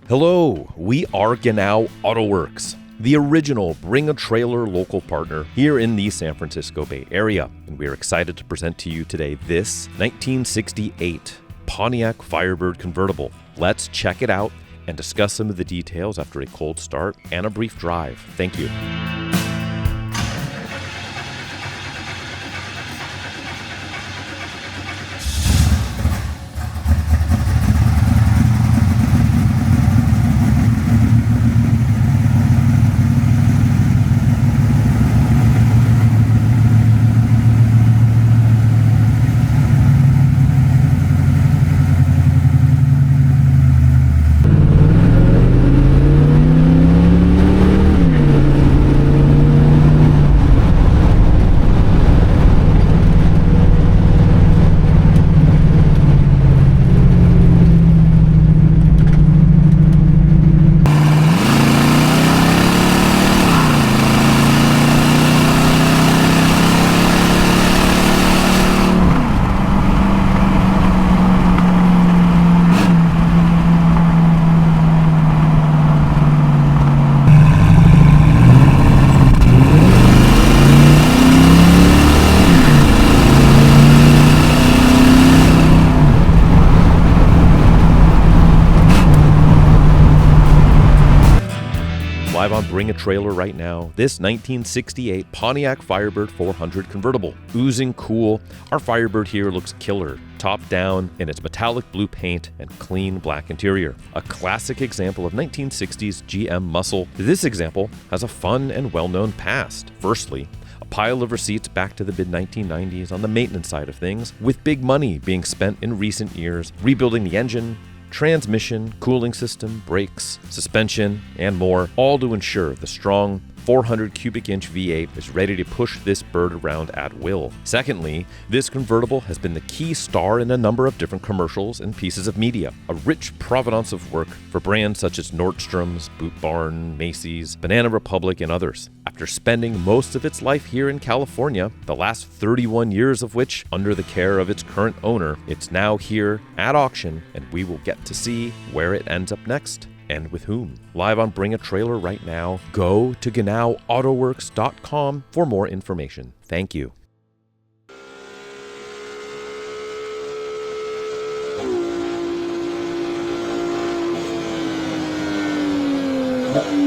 Hello, we are Genau Autowerks, the original Bring a Trailer local partner here in the San Francisco Bay Area, and we are excited to present to you today this 1968 Pontiac Firebird convertible. Let's check it out and discuss some of the details after a cold start and a brief drive. Thank you. Live on Bring a Trailer right now, this 1968 Pontiac Firebird 400 convertible. Oozing cool, our Firebird here looks killer, top down in its metallic blue paint and clean black interior. A classic example of 1960s GM muscle. This example has a fun and well-known past. Firstly, a pile of receipts back to the mid-1990s on the maintenance side of things, with big money being spent in recent years rebuilding the engine, transmission, cooling system, brakes, suspension, and more, all to ensure the strong 400 cubic inch V8 is ready to push this bird around at will. Secondly, this convertible has been the key star in a number of different commercials and pieces of media, a rich provenance of work for brands such as Nordstrom's, Boot Barn, Macy's, Banana Republic, and others. After spending most of its life here in California, the last 31 years of which under the care of its current owner, it's now here at auction, and we will get to see where it ends up next. And with whom. Live on Bring a Trailer right now. Go to GenauAutowerks.com for more information. Thank you. Yep.